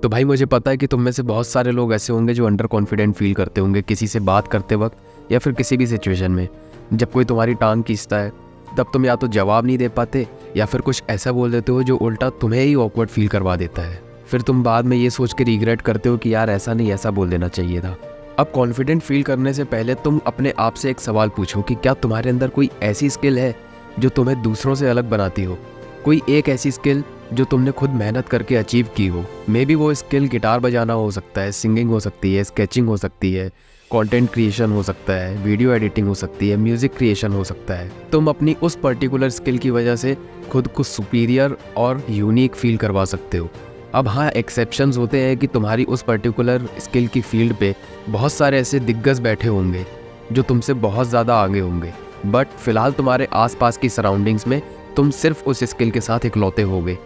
तो भाई मुझे पता है कि तुम में से बहुत सारे लोग ऐसे होंगे जो अंडर कॉन्फिडेंट फील करते होंगे किसी से बात करते वक्त या फिर किसी भी सिचुएशन में। जब कोई तुम्हारी टांग खींचता है तब तुम या तो जवाब नहीं दे पाते या फिर कुछ ऐसा बोल देते हो जो उल्टा तुम्हें ही ऑकवर्ड फील करवा देता है। फिर तुम बाद में ये सोच के रिग्रेट करते हो कि यार ऐसा नहीं, ऐसा बोल देना चाहिए था। अब कॉन्फिडेंट फील करने से पहले तुम अपने आप से एक सवाल पूछो कि क्या तुम्हारे अंदर कोई ऐसी स्किल है जो तुम्हें दूसरों से अलग बनाती हो। कोई एक ऐसी स्किल जो तुमने खुद मेहनत करके अचीव की हो। मे बी वो स्किल गिटार बजाना हो सकता है, सिंगिंग हो सकती है, स्केचिंग हो सकती है, कंटेंट क्रिएशन हो सकता है, वीडियो एडिटिंग हो सकती है, म्यूजिक क्रिएशन हो सकता है। तुम अपनी उस पर्टिकुलर स्किल की वजह से खुद को सुपीरियर और यूनिक फील करवा सकते हो। अब हाँ, एक्सेप्शंस होते हैं कि तुम्हारी उस पर्टिकुलर स्किल की फील्ड पे बहुत सारे ऐसे दिग्गज बैठे होंगे जो तुमसे बहुत ज़्यादा आगे होंगे, बट फिलहाल तुम्हारे आसपास की सराउंडिंग्स में तुम सिर्फ उस स्किल के साथ इकलौते होगे।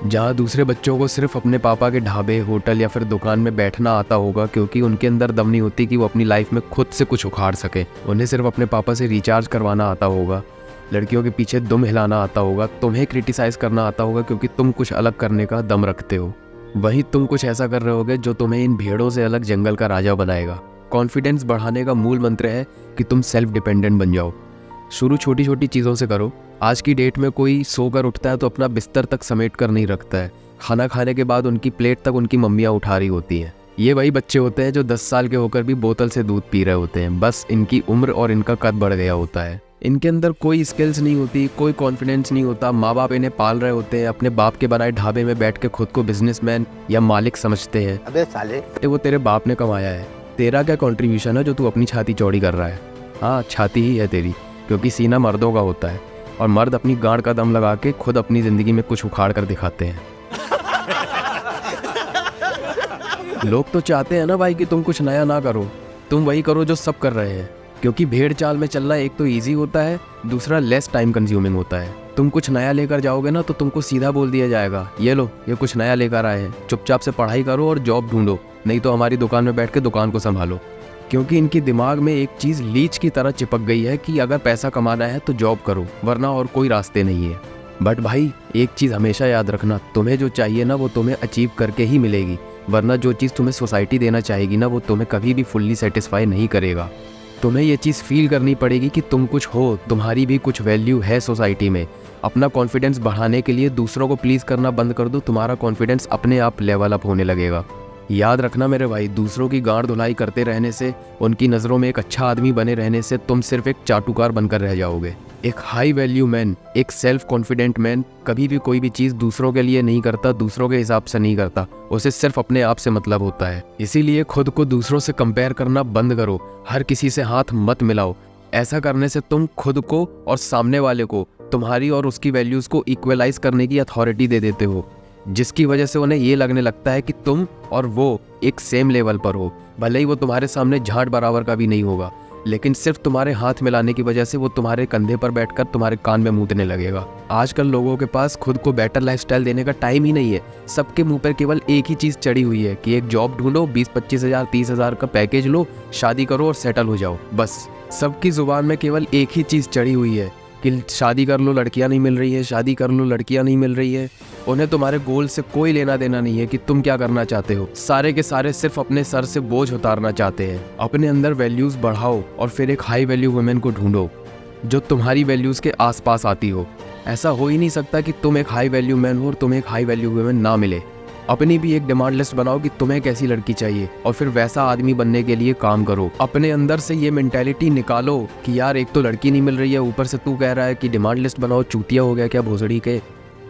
जहाँ दूसरे बच्चों को सिर्फ अपने पापा के ढाबे, होटल या फिर दुकान में बैठना आता होगा क्योंकि उनके अंदर दम नहीं होती कि वो अपनी लाइफ में खुद से कुछ उखाड़ सके। उन्हें सिर्फ अपने पापा से रिचार्ज करवाना आता होगा, लड़कियों के पीछे दुम हिलाना आता होगा, तुम्हें क्रिटिसाइज़ करना आता होगा क्योंकि तुम कुछ अलग करने का दम रखते हो। वहीं तुम कुछ ऐसा कर रहे होगे जो तुम्हें इन भीड़ों से अलग जंगल का राजा बनाएगा। कॉन्फिडेंस बढ़ाने का मूल मंत्र है कि तुम सेल्फ डिपेंडेंट बन जाओ। शुरू छोटी छोटी चीज़ों से करो। आज की डेट में कोई सोकर उठता है तो अपना बिस्तर तक समेट कर नहीं रखता है। खाना खाने के बाद उनकी प्लेट तक उनकी मम्मियाँ उठा रही होती हैं। ये वही बच्चे होते हैं जो 10 साल के होकर भी बोतल से दूध पी रहे होते हैं, बस इनकी उम्र और इनका कद बढ़ गया होता है। इनके अंदर कोई स्किल्स नहीं होती, कोई कॉन्फिडेंस नहीं होता। माँ बाप इन्हें पाल रहे होते हैं, अपने बाप के बनाए ढाबे में बैठ के खुद को बिजनेसमैन या मालिक समझते हैं। अबे साले, वो तेरे बाप ने कमाया है, तेरा क्या कंट्रीब्यूशन है जो तू अपनी छाती चौड़ी कर रहा है? हाँ, छाती ही है तेरी, क्योंकि सीना मर्दों का होता है और मर्द अपनी गांड का दम लगा के खुद अपनी ज़िंदगी में कुछ उखाड़ कर दिखाते हैं। लोग तो चाहते हैं ना भाई कि तुम कुछ नया ना करो, तुम वही करो जो सब कर रहे हैं, क्योंकि भेड़ चाल में चलना एक तो ईजी होता है, दूसरा लेस टाइम कंज्यूमिंग होता है। तुम कुछ नया लेकर जाओगे ना तो तुमको सीधा बोल दिया जाएगा, ये लो, ये कुछ नया लेकर आए हैं, चुपचाप से पढ़ाई करो और जॉब ढूंढो, नहीं तो हमारी दुकान में बैठ के दुकान को संभालो। क्योंकि इनकी दिमाग में एक चीज़ लीच की तरह चिपक गई है कि अगर पैसा कमाना है तो जॉब करो, वरना और कोई रास्ते नहीं है। बट भाई एक चीज़ हमेशा याद रखना, तुम्हें जो चाहिए ना वो तुम्हें अचीव करके ही मिलेगी, वरना जो चीज़ तुम्हें सोसाइटी देना चाहेगी ना वो तुम्हें कभी भी फुल्ली सेटिस्फाई नहीं करेगा। तुम्हें ये चीज़ फील करनी पड़ेगी कि तुम कुछ हो, तुम्हारी भी कुछ वैल्यू है सोसाइटी में। अपना कॉन्फिडेंस बढ़ाने के लिए दूसरों को प्लीज़ करना बंद कर दो, तुम्हारा कॉन्फिडेंस अपने आप लेवल अप होने लगेगा। याद रखना मेरे भाई, दूसरों की गांड धुलाई करते रहने से, उनकी नज़रों में एक अच्छा आदमी बने रहने से तुम सिर्फ एक चाटुकार बनकर रह जाओगे। एक हाई वैल्यू मैन, एक सेल्फ कॉन्फिडेंट मैन कभी भी कोई भी चीज़ दूसरों के लिए नहीं करता, दूसरों के हिसाब से नहीं करता, उसे सिर्फ अपने आप से मतलब होता है। इसीलिए खुद को दूसरों से कंपेयर करना बंद करो, हर किसी से हाथ मत मिलाओ। ऐसा करने से तुम खुद को और सामने वाले को तुम्हारी और उसकी वैल्यूज़ को इक्वलाइज करने की अथॉरिटी दे देते हो, जिसकी वजह से उन्हें ये लगने लगता है कि तुम और वो एक सेम लेवल पर हो। भले ही वो तुम्हारे सामने झाट बराबर का भी नहीं होगा, लेकिन सिर्फ तुम्हारे हाथ मिलाने की वजह से वो तुम्हारे कंधे पर बैठकर तुम्हारे कान में मूतने लगेगा। आजकल लोगों के पास खुद को बेटर लाइफस्टाइल देने का टाइम ही नहीं है। सबके मुंह पर केवल एक ही चीज़ चढ़ी हुई है कि एक जॉब ढूंढो, 20-25 हज़ार 30 हज़ार का पैकेज लो, शादी करो और सेटल हो जाओ। बस सबकी ज़ुबान में केवल एक ही चीज़ चढ़ी हुई है कि शादी कर लो, लड़कियां नहीं मिल रही है, शादी कर लो, लड़कियां नहीं मिल रही है। उन्हें तुम्हारे गोल से कोई लेना देना नहीं है कि तुम क्या करना चाहते हो। सारे के सारे सिर्फ अपने सर से बोझ उतारना चाहते हैं। अपने अंदर वैल्यूज़ बढ़ाओ और फिर एक हाई वैल्यू वुमेन को ढूंढो जो तुम्हारी वैल्यूज़ के आसपास आती हो। ऐसा हो ही नहीं सकता कि तुम एक हाई वैल्यू मैन हो और तुम्हें एक हाई वैल्यू वुमेन ना मिले। अपनी भी एक डिमांड लिस्ट बनाओ कि तुम्हें कैसी लड़की चाहिए और फिर वैसा आदमी बनने के लिए काम करो। अपने अंदर से ये मेंटालिटी निकालो कि यार एक तो लड़की नहीं मिल रही है, ऊपर से तू कह रहा है कि डिमांड लिस्ट बनाओ। चूतिया हो गया क्या भोसड़ी के?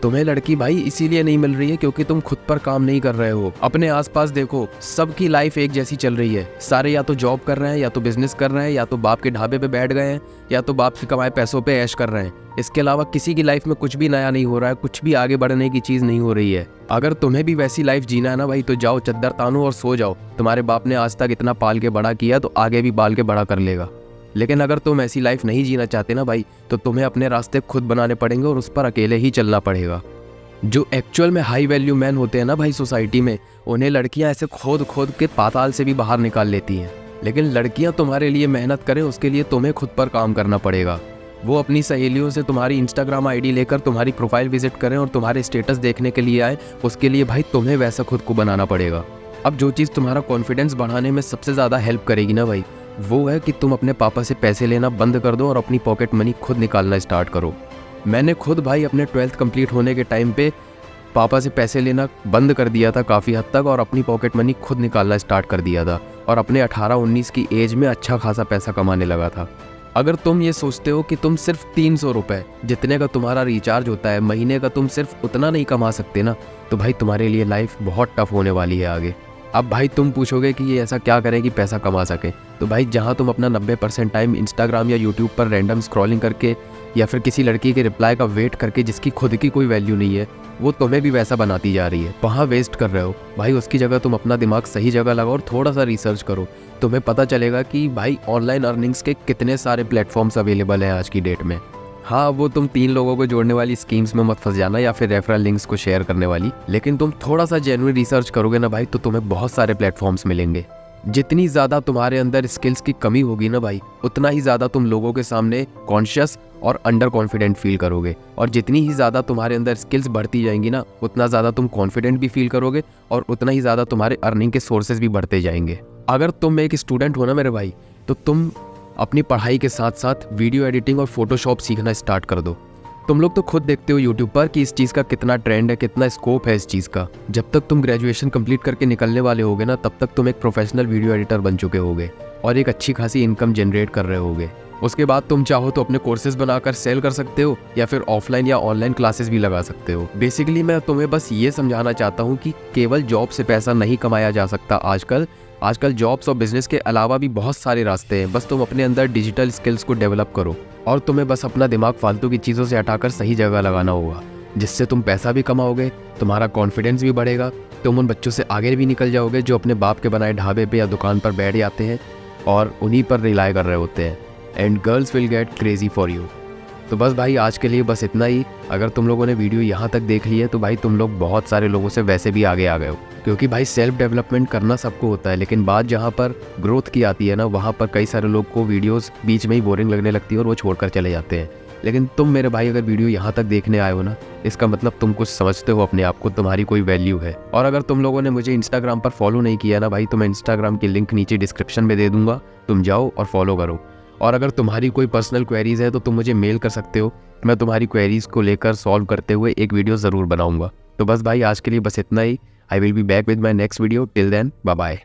तुम्हें लड़की भाई इसीलिए नहीं मिल रही है क्योंकि तुम खुद पर काम नहीं कर रहे हो। अपने आसपास देखो, सबकी लाइफ एक जैसी चल रही है। सारे या तो जॉब कर रहे हैं, या तो बिजनेस कर रहे हैं, या तो बाप के ढाबे पे बैठ गए हैं, या तो बाप से कमाए पैसों पे ऐश कर रहे हैं। इसके अलावा किसी की लाइफ में कुछ भी नया नहीं हो रहा है, कुछ भी आगे बढ़ने की चीज़ नहीं हो रही है। अगर तुम्हें भी वैसी लाइफ जीना है ना भाई, तो जाओ चद्दर तानो और सो जाओ। तुम्हारे बाप ने आज तक इतना पाल के बड़ा किया तो आगे भी पाल के बड़ा कर लेगा। लेकिन अगर तुम ऐसी लाइफ नहीं जीना चाहते ना भाई, तो तुम्हें अपने रास्ते खुद बनाने पड़ेंगे और उस पर अकेले ही चलना पड़ेगा। जो एक्चुअल में हाई वैल्यू मैन होते हैं ना भाई सोसाइटी में, उन्हें लड़कियां ऐसे खोद खोद के पाताल से भी बाहर निकाल लेती हैं। लेकिन लड़कियां तुम्हारे लिए मेहनत करें, उसके लिए तुम्हें खुद पर काम करना पड़ेगा। वो अपनी सहेलियों से तुम्हारी इंस्टाग्राम आईडी लेकर तुम्हारी प्रोफाइल विजिट करें और तुम्हारे स्टेटस देखने के लिए आए, उसके लिए भाई तुम्हें वैसा खुद को बनाना पड़ेगा। अब जो चीज़ तुम्हारा कॉन्फिडेंस बढ़ाने में सबसे ज़्यादा हेल्प करेगी ना भाई, वो है कि तुम अपने पापा से पैसे लेना बंद कर दो और अपनी पॉकेट मनी खुद निकालना स्टार्ट करो। मैंने खुद भाई अपने 12th कंप्लीट होने के टाइम पे पापा से पैसे लेना बंद कर दिया था काफ़ी हद तक, और अपनी पॉकेट मनी खुद निकालना स्टार्ट कर दिया था, और अपने 18-19 की एज में अच्छा खासा पैसा कमाने लगा था। अगर तुम ये सोचते हो कि तुम सिर्फ 300 रुपये जितने का तुम्हारा रिचार्ज होता है महीने का, तुम सिर्फ उतना नहीं कमा सकते ना, तो भाई तुम्हारे लिए लाइफ बहुत टफ होने वाली है आगे। अब भाई तुम पूछोगे कि ये ऐसा क्या करें कि पैसा कमा सके, तो भाई जहाँ तुम अपना 90% टाइम इंस्टाग्राम या यूट्यूब पर रैंडम स्क्रॉलिंग करके या फिर किसी लड़की के रिप्लाई का वेट करके जिसकी खुद की कोई वैल्यू नहीं है, वो तुम्हें भी वैसा बनाती जा रही है, वहाँ वेस्ट कर रहे हो भाई। उसकी जगह तुम अपना दिमाग सही जगह लगाओ और थोड़ा सा रिसर्च करो, तुम्हें पता चलेगा कि भाई ऑनलाइन अर्निंग्स के कितने सारे प्लेटफॉर्म्स अवेलेबल हैं आज की डेट में। हाँ, वो तुम 3 लोगों को जोड़ने वाली स्कीम्स में मत फंस जाना या फिर रेफरल लिंक्स को शेयर करने वाली, लेकिन तुम थोड़ा सा जेन्युइन रिसर्च करोगे ना भाई, तो तुम्हें बहुत सारे प्लेटफॉर्म्स मिलेंगे। जितनी ज़्यादा तुम्हारे अंदर स्किल्स की कमी होगी ना भाई, उतना ही ज़्यादा तुम लोगों के सामने कॉन्शियस और अंडर कॉन्फिडेंट फील करोगे, और जितनी ही ज़्यादा तुम्हारे अंदर स्किल्स बढ़ती जाएंगी ना, उतना ज़्यादा तुम कॉन्फिडेंट भी फील करोगे और उतना ही ज़्यादा तुम्हारे अर्निंग के सोर्सेज भी बढ़ते जाएंगे। अगर तुम एक स्टूडेंट हो ना मेरे भाई, तो तुम अपनी पढ़ाई के साथ साथ वीडियो एडिटिंग और फोटोशॉप सीखना स्टार्ट कर दो। तुम लोग तो खुद देखते हो यूट्यूब पर कि इस चीज़ का कितना ट्रेंड है, कितना स्कोप है इस चीज़ का। जब तक तुम ग्रेजुएशन कंप्लीट करके निकलने वाले होगे ना, तब तक तुम एक प्रोफेशनल वीडियो एडिटर बन चुके होगे और एक अच्छी खासी इनकम जनरेट कर रहे होगे। उसके बाद तुम चाहो तो अपने कोर्सेज बनाकर सेल कर सकते हो या फिर ऑफलाइन या ऑनलाइन क्लासेस भी लगा सकते हो। बेसिकली मैं तुम्हें बस ये समझाना चाहता हूँ कि केवल जॉब से पैसा नहीं कमाया जा सकता आजकल जॉब्स और बिजनेस के अलावा भी बहुत सारे रास्ते हैं। बस तुम अपने अंदर डिजिटल स्किल्स को डेवलप करो और तुम्हें बस अपना दिमाग फालतू की चीज़ों से हटाकर सही जगह लगाना होगा, जिससे तुम पैसा भी कमाओगे, तुम्हारा कॉन्फिडेंस भी बढ़ेगा, तुम उन बच्चों से आगे भी निकल जाओगे जो अपने बाप के बनाए ढाबे पे या दुकान पर बैठ जाते हैं और उन्हीं पर रिलाई कर रहे होते हैं। And girls will get crazy for you. तो बस भाई आज के लिए बस इतना ही। अगर तुम लोगों ने वीडियो यहाँ तक देख ली है तो भाई तुम लोग बहुत सारे लोगों से वैसे भी आगे आ गए हो, क्योंकि भाई सेल्फ डेवलपमेंट करना सबको होता है, लेकिन बात जहाँ पर ग्रोथ की आती है ना, वहाँ पर कई सारे लोग को वीडियोस बीच में ही बोरिंग लगने लगती है और वो छोड़कर चले जाते हैं। लेकिन तुम मेरे भाई अगर वीडियो यहाँ तक देखने आए हो ना, इसका मतलब तुम कुछ समझते हो अपने आप को, तुम्हारी कोई वैल्यू है। और अगर तुम लोगों ने मुझे इंस्टाग्राम पर फॉलो नहीं किया ना भाई, तो मैं इंस्टाग्राम की लिंक नीचे डिस्क्रिप्शन में दे दूंगा, तुम जाओ और फॉलो करो। और अगर तुम्हारी कोई पर्सनल क्वेरीज है तो तुम मुझे मेल कर सकते हो, मैं तुम्हारी क्वेरीज को लेकर सॉल्व करते हुए एक वीडियो ज़रूर बनाऊंगा। तो बस भाई आज के लिए बस इतना ही। I will be back with my next video. Till then bye bye.